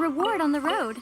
reward on the road.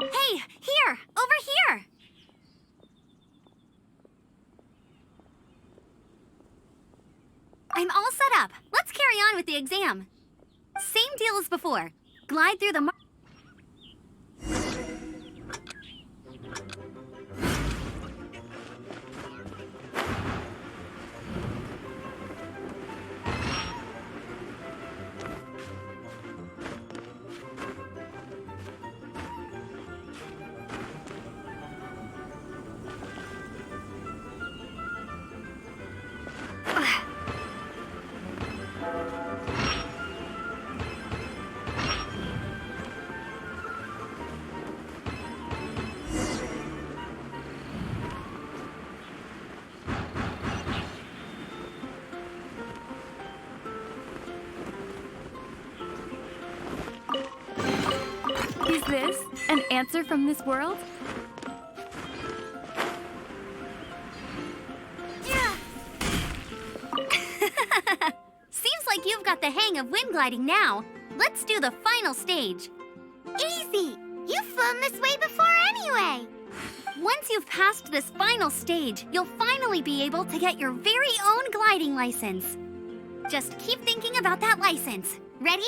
Hey, here! Over here! I'm all set up. Let's carry on with the exam. Same deal as before. Glide through the... Is this an answer from this world? Yeah. Seems like you've got the hang of wind gliding now. Let's do the final stage. Easy! You've flown this way before anyway! Once you've passed this final stage, you'll finally be able to get your very own gliding license. Just keep thinking about that license. Ready?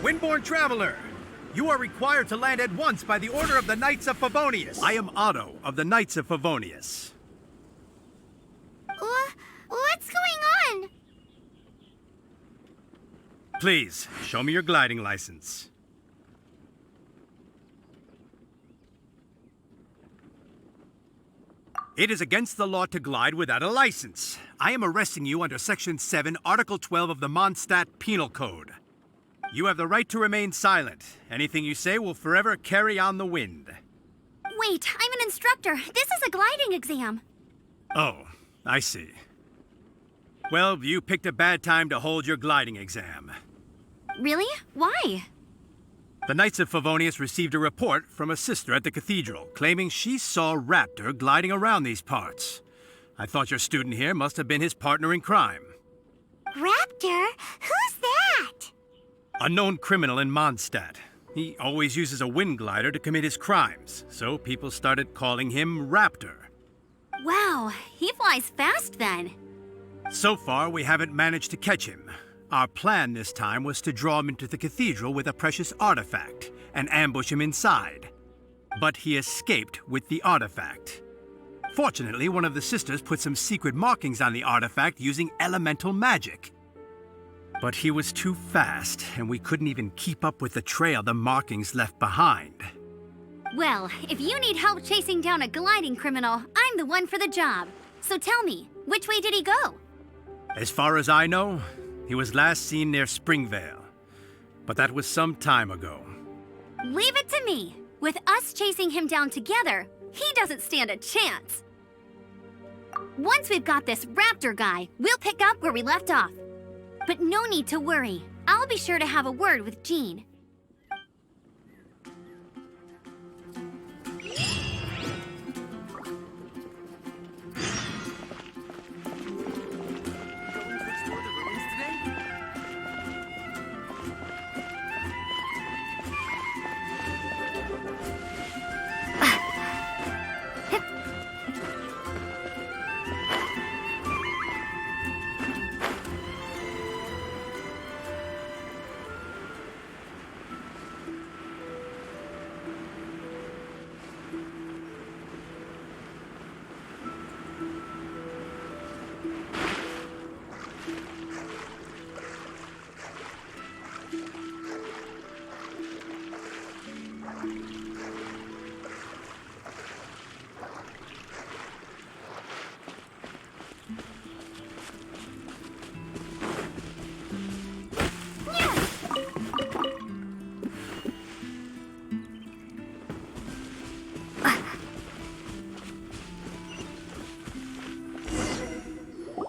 Windborne Traveler, you are required to land at once by the order of the Knights of Favonius. I am Otto of the Knights of Favonius. What's going on? Please, show me your gliding license. It is against the law to glide without a license. I am arresting you under Section 7, Article 12 of the Mondstadt Penal Code. You have the right to remain silent. Anything you say will forever carry on the wind. Wait, I'm an instructor. This is a gliding exam. Oh, I see. Well, you picked a bad time to hold your gliding exam. Really? Why? The Knights of Favonius received a report from a sister at the cathedral claiming she saw Raptor gliding around these parts. I thought your student here must have been his partner in crime. Raptor? Who's that? A known criminal in Mondstadt. He always uses a wind glider to commit his crimes, so people started calling him Raptor. Wow, he flies fast then. So far, we haven't managed to catch him. Our plan this time was to draw him into the cathedral with a precious artifact and ambush him inside. But he escaped with the artifact. Fortunately, one of the sisters put some secret markings on the artifact using elemental magic. But he was too fast, and we couldn't even keep up with the trail the markings left behind. Well, if you need help chasing down a gliding criminal, I'm the one for the job. So tell me, which way did he go? As far as I know, he was last seen near Springvale. But that was some time ago. Leave it to me. With us chasing him down together, he doesn't stand a chance. Once we've got this Raptor guy, we'll pick up where we left off. But no need to worry. I'll be sure to have a word with Jean.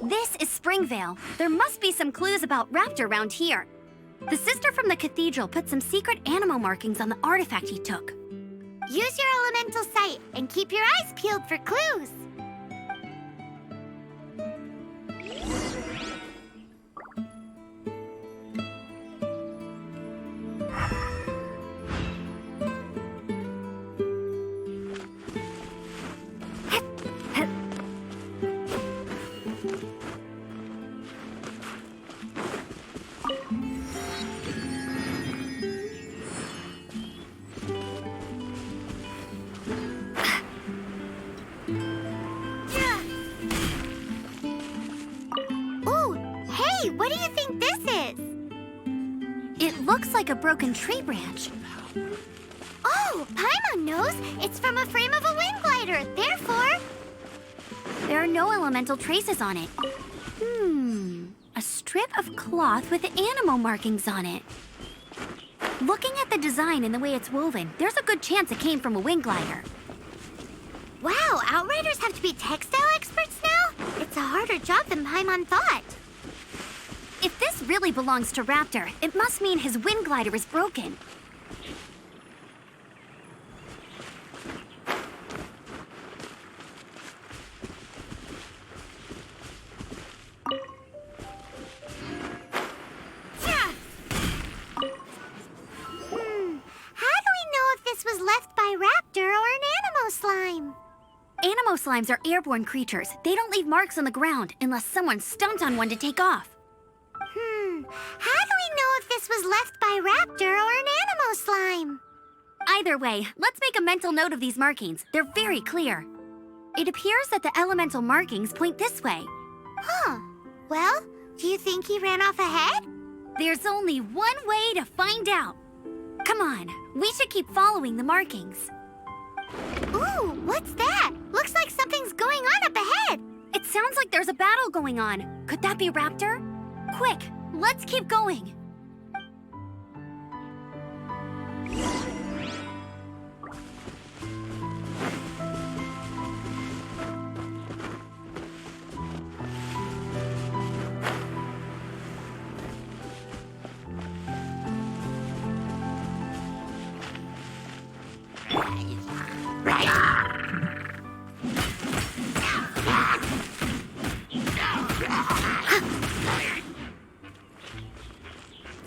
This is Springvale. There must be some clues about Raptor around here. The sister from the cathedral put some secret animal markings on the artifact he took. Use your elemental sight and keep your eyes peeled for clues. What do you think this is? It looks like a broken tree branch. Oh, Paimon knows. It's from a frame of a wind glider. Therefore, there are no elemental traces on it. A strip of cloth with animal markings on it. Looking at the design and the way it's woven, there's a good chance it came from a wind glider. Wow, Outriders have to be textile experts now? It's a harder job than Paimon thought. If this really belongs to Raptor, it must mean his wind glider is broken. How do we know if this was left by Raptor or an animal slime? Animo slimes are airborne creatures. They don't leave marks on the ground unless someone stomped on one to take off. How do we know if this was left by Raptor or an animal slime? Either way, let's make a mental note of these markings. They're very clear. It appears that the elemental markings point this way. Huh. Well, do you think he ran off ahead? There's only one way to find out. Come on, we should keep following the markings. Ooh, what's that? Looks like something's going like there's a battle going on. Could that be Raptor? Quick, let's keep going.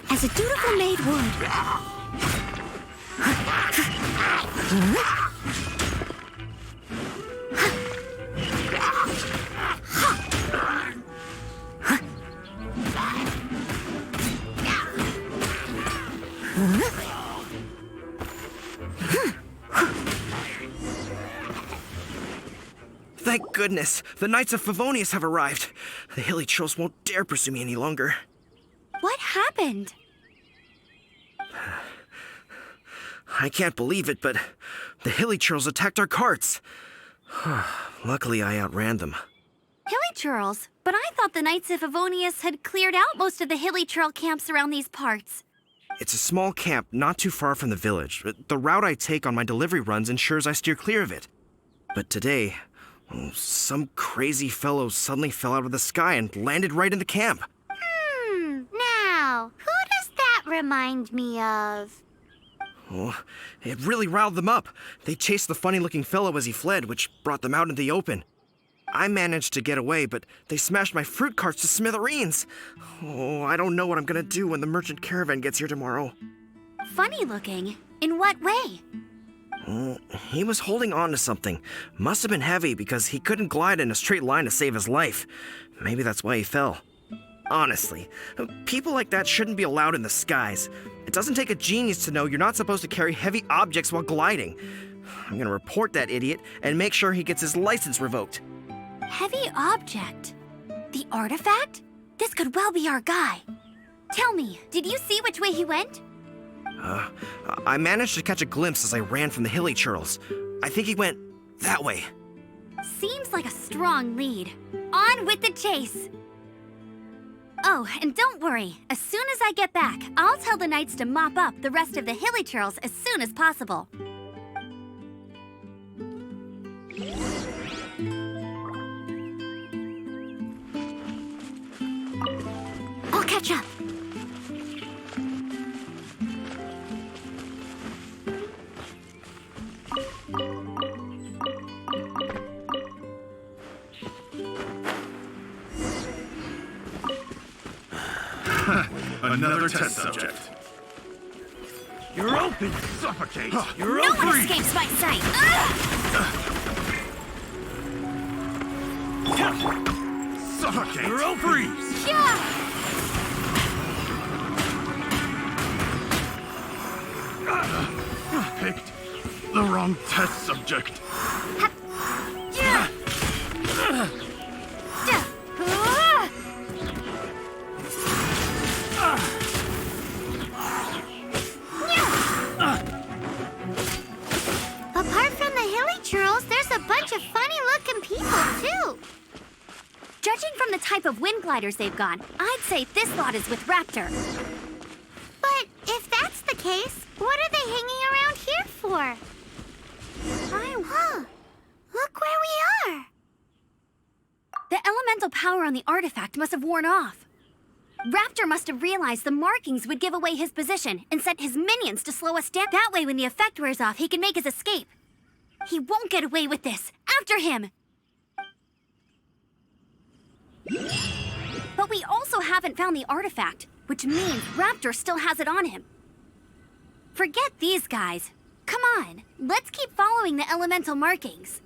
As a dutiful maid would. Thank goodness! The Knights of Favonius have arrived. The hilly trolls won't dare pursue me any longer. What happened? I can't believe it, but the hilly trolls attacked our carts. Luckily, I outran them. Hilly Churls? But I thought the Knights of Favonius had cleared out most of the Hilly Churl camps around these parts. It's a small camp not too far from the village. The route I take on my delivery runs ensures I steer clear of it. But today, some crazy fellow suddenly fell out of the sky and landed right in the camp. Now, who does that remind me of? Oh, it really riled them up. They chased the funny-looking fellow as he fled, which brought them out in the open. I managed to get away, but they smashed my fruit carts to smithereens. Oh, I don't know what I'm gonna do when the merchant caravan gets here tomorrow. Funny looking? In what way? He was holding on to something. Must have been heavy because he couldn't glide in a straight line to save his life. Maybe that's why he fell. Honestly, people like that shouldn't be allowed in the skies. It doesn't take a genius to know you're not supposed to carry heavy objects while gliding. I'm gonna report that idiot and make sure he gets his license revoked. Heavy object? The artifact? This could well be our guy. Tell me, did you see which way he went? I managed to catch a glimpse as I ran from the hilly churls. I think he went that way. Seems like a strong lead. On with the chase! Oh, and don't worry. As soon as I get back, I'll tell the Knights to mop up the rest of the hilly churls as soon as possible. I'll catch up. Another test subject. You're open! Suffocate! You're No open! one escapes my sight! Suffocate! You're open! Freeze! Yeah! Picked the wrong test subject. Yeah! Apart from the hilly churls, there's a bunch of funny-looking people, too. Judging from the type of wind gliders they've got, I'd say this lot is with Raptor. But if that's the case, what are they hanging around here for? Look where we are. The elemental power on the artifact must have worn off. Raptor must have realized the markings would give away his position and sent his minions to slow us down. That way, when the effect wears off, he can make his escape. He won't get away with this. After him! But we also haven't found the artifact, which means Raptor still has it on him. Forget these guys. Come on, let's keep following the elemental markings.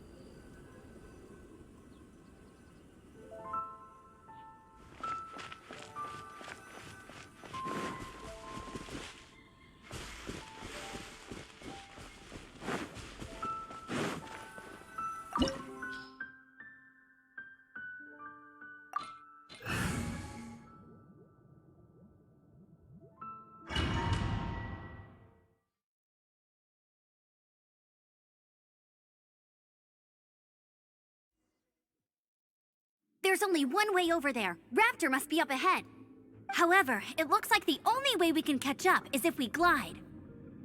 There's only one way over there. Raptor must be up ahead. However, it looks like the only way we can catch up is if we glide.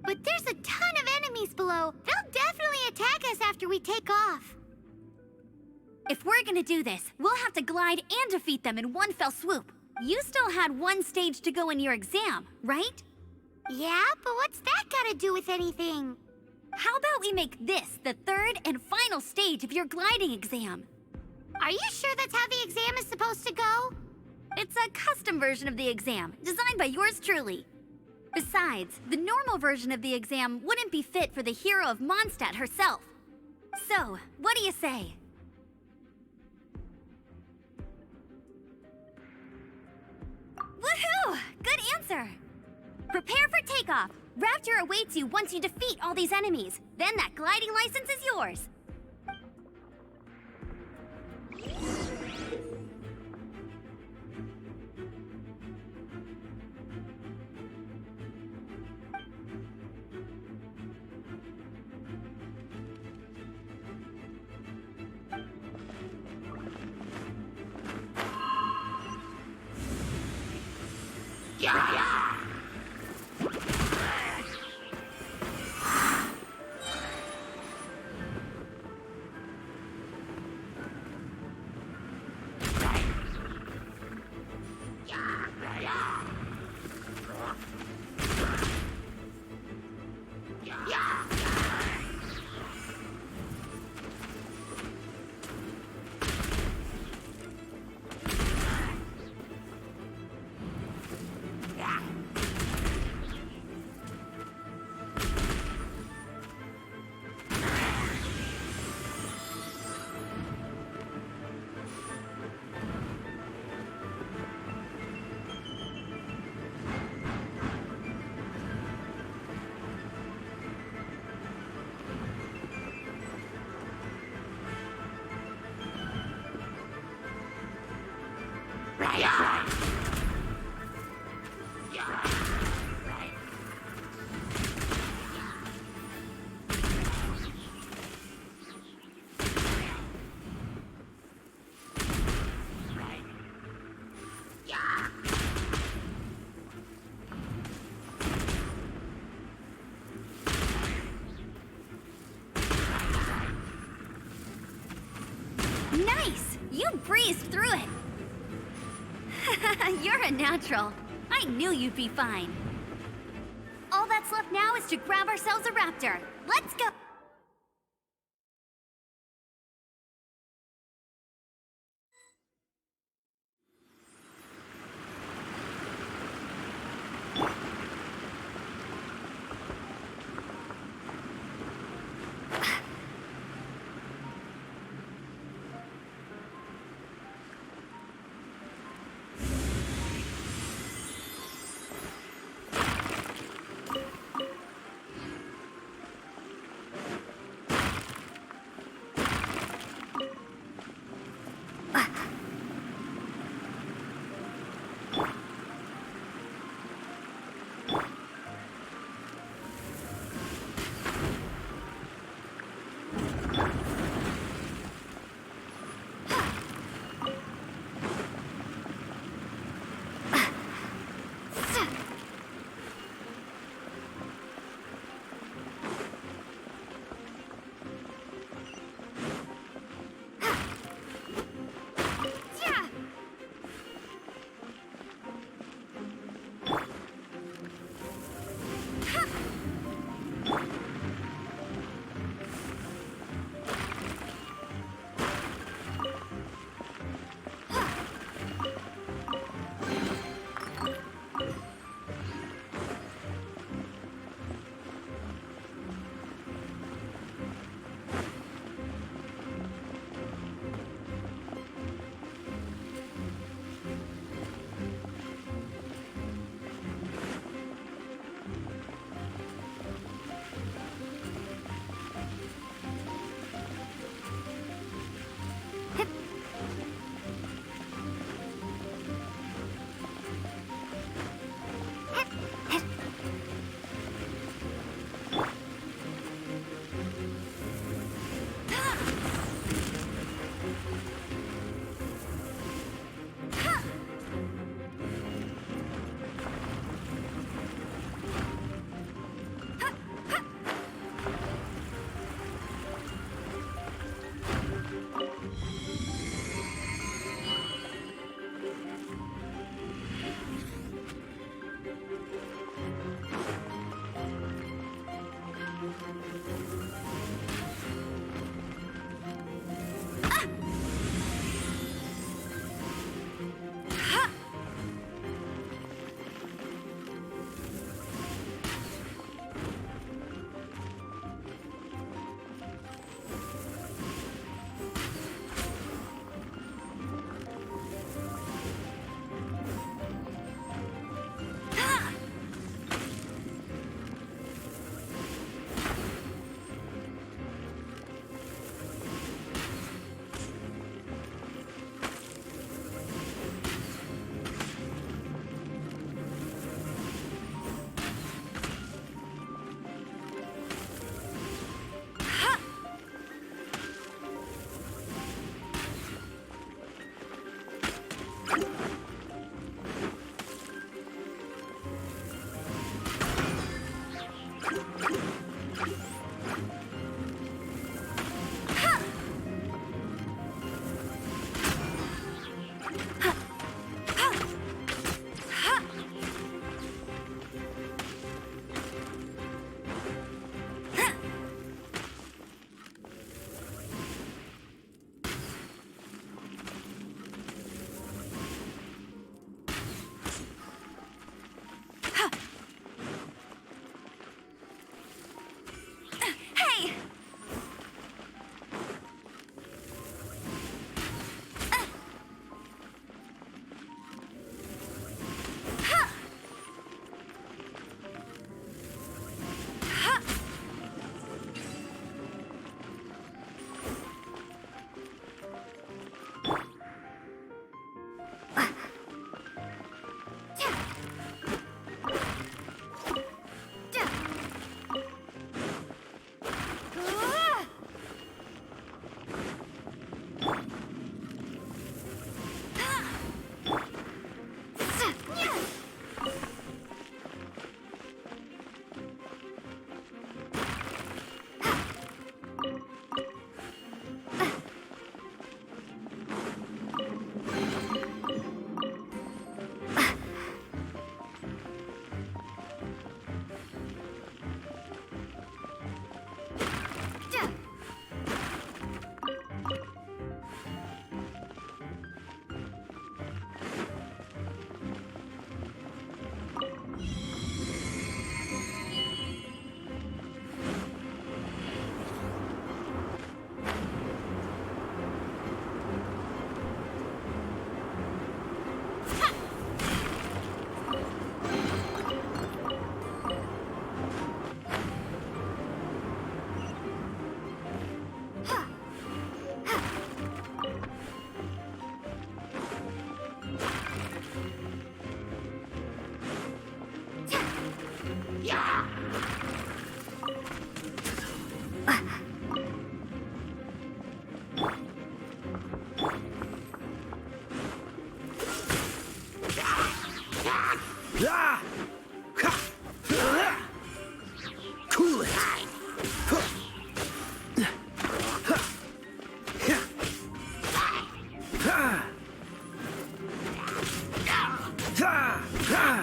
But there's a ton of enemies below. They'll definitely attack us after we take off. If we're gonna do this, we'll have to glide and defeat them in one fell swoop. You still had one stage to go in your exam, right? Yeah, but what's that gotta do with anything? How about we make this the third and final stage of your gliding exam? Are you sure that's how the exam is supposed to go? It's a custom version of the exam, designed by yours truly. Besides, the normal version of the exam wouldn't be fit for the hero of Mondstadt herself. So, what do you say? Woohoo! Good answer! Prepare for takeoff. Raptor awaits you once you defeat all these enemies. Then that gliding license is yours. Nice! You breezed through it! You're a natural. I knew you'd be fine. All that's left now is to grab ourselves a raptor. Let's go!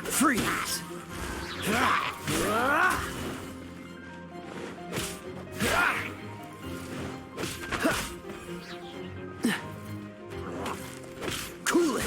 Freeze! Cool it!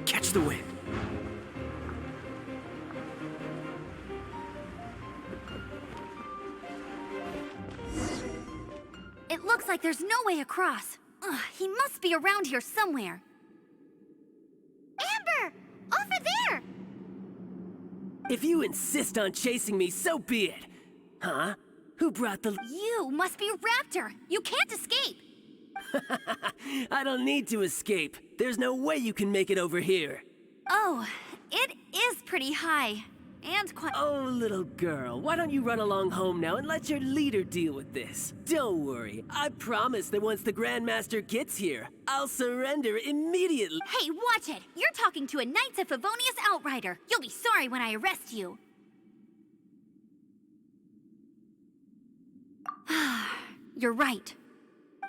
Catch the wind. It looks like there's no way across. Ugh, he must be around here somewhere. Amber! Over there! If you insist on chasing me, so be it. Huh? Who brought the... You must be Raptor. You can't escape. I don't need to escape. There's no way you can make it over here. Oh, it is pretty high. And quite... Oh, little girl, why don't you run along home now and let your leader deal with this? Don't worry, I promise that once the Grandmaster gets here, I'll surrender immediately. Hey, watch it! You're talking to a Knights of Favonius outrider. You'll be sorry when I arrest you. You're right.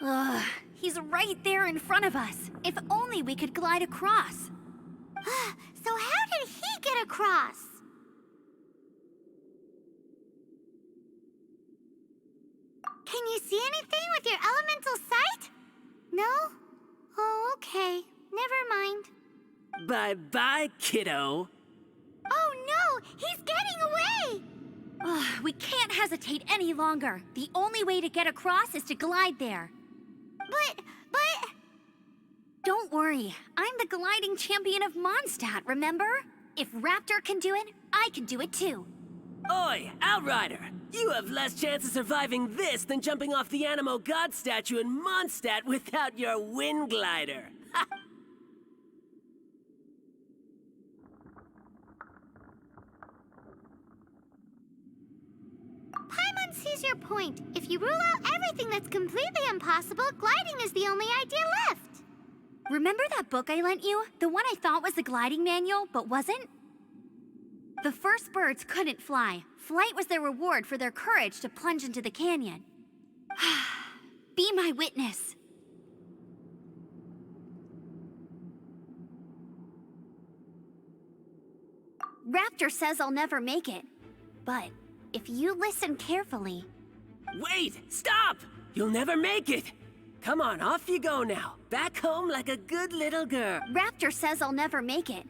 Ugh, he's right there in front of us. If only we could glide across. So how did he get across? Can you see anything with your elemental sight? No? Oh, okay. Never mind. Bye-bye, kiddo. Oh no! He's getting away! Ugh, we can't hesitate any longer. The only way to get across is to glide there. But... Don't worry, I'm the gliding champion of Mondstadt, remember? If Raptor can do it, I can do it too. Oi, Outrider! You have less chance of surviving this than jumping off the Animo God statue in Mondstadt without your wind glider. Ha! Paimon sees your point. If you rule out everything that's completely impossible, gliding is the only idea left. Remember that book I lent you? The one I thought was the gliding manual, but wasn't? The first birds couldn't fly. Flight was their reward for their courage to plunge into the canyon. Be my witness. Raptor says I'll never make it. But if you listen carefully... Wait! Stop! You'll never make it! Come on, off you go now. Back home like a good little girl. Raptor says I'll never make it.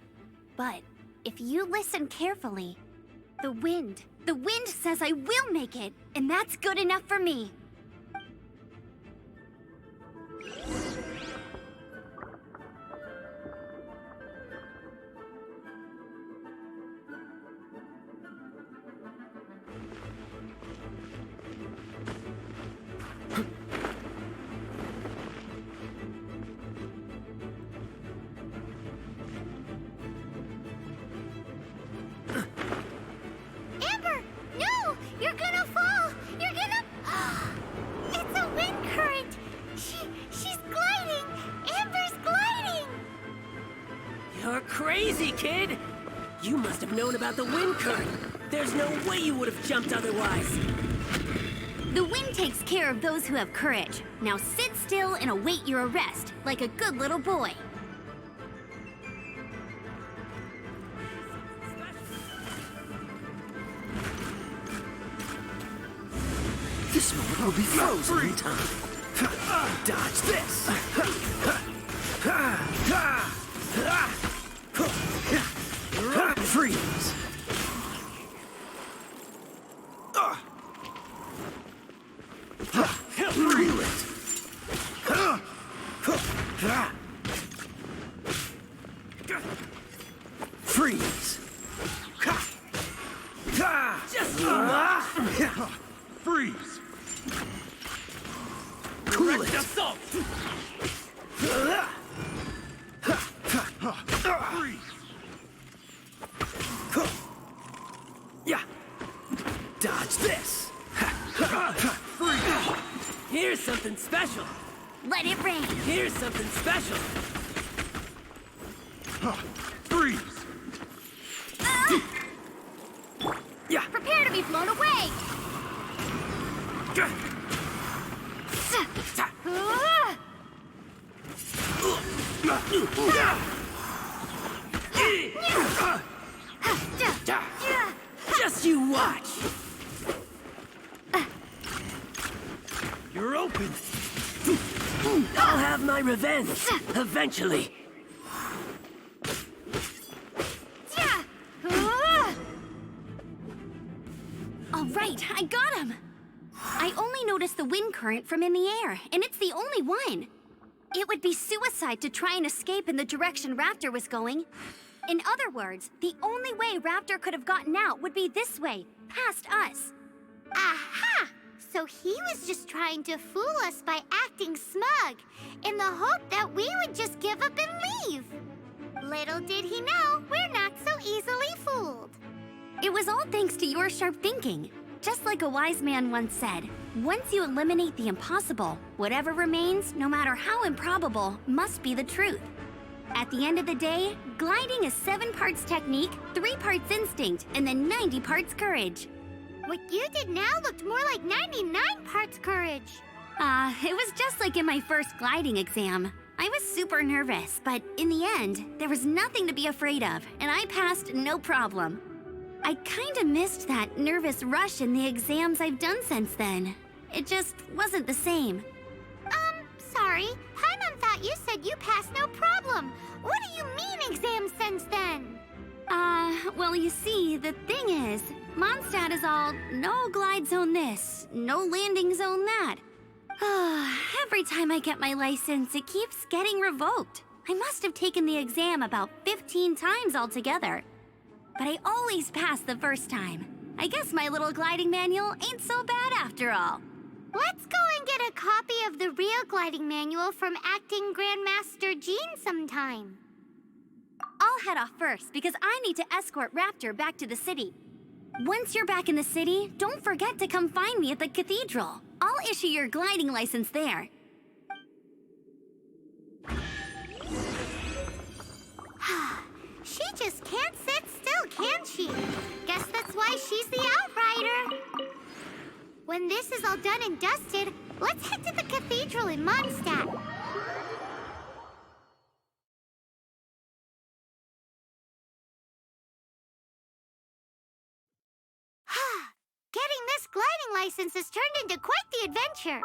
But if you listen carefully, the wind says I will make it, and that's good enough for me. Amber! No! You're gonna fall! You're gonna... It's a wind current! She's gliding! Amber's gliding! You're crazy, kid! You must have known about the wind current. There's no way you would have jumped otherwise. The wind takes care of those who have courage. Now sit still and await your arrest, like a good little boy. This moment will be frozen in time. Dodge this! Freeze! Reel it! Freeze! Just Freeze! Cool it! assault! Freeze! Dodge this! Here's something special! Let it rain. Here's something special! Freeze! Yeah. Prepare to be blown away. Just you watch! You're open! I'll have my revenge, eventually. All right, I got him. I only noticed the wind current from in the air, and it's the only one. It would be suicide to try and escape in the direction Raptor was going. In other words, the only way Raptor could have gotten out would be this way, past us. Aha! So he was just trying to fool us by acting smug, in the hope that we would just give up and leave. Little did he know, we're not so easily fooled. It was all thanks to your sharp thinking. Just like a wise man once said, once you eliminate the impossible, whatever remains, no matter how improbable, must be the truth. At the end of the day, gliding is 7 parts technique, 3 parts instinct, and then 90 parts courage. What you did now looked more like 99 parts courage. It was just like in my first gliding exam. I was super nervous, but in the end, there was nothing to be afraid of, and I passed no problem. I kinda missed that nervous rush in the exams I've done since then. It just wasn't the same. Sorry. Paimon thought you said you passed no problem. What do you mean exams since then? Well, you see, the thing is, Mondstadt is all no glide zone this, no landing zone that. Every time I get my license, it keeps getting revoked. I must have taken the exam about 15 times altogether. But I always pass the first time. I guess my little gliding manual ain't so bad after all. Let's go and get a copy of the real gliding manual from Acting Grandmaster Jean sometime. I'll head off first because I need to escort Raptor back to the city. Once you're back in the city, don't forget to come find me at the cathedral. I'll issue your gliding license there. She just can't sit still, can she? Guess that's why she's the outrider. When this is all done and dusted, let's head to the cathedral in Mondstadt. Getting this gliding license has turned into quite the adventure.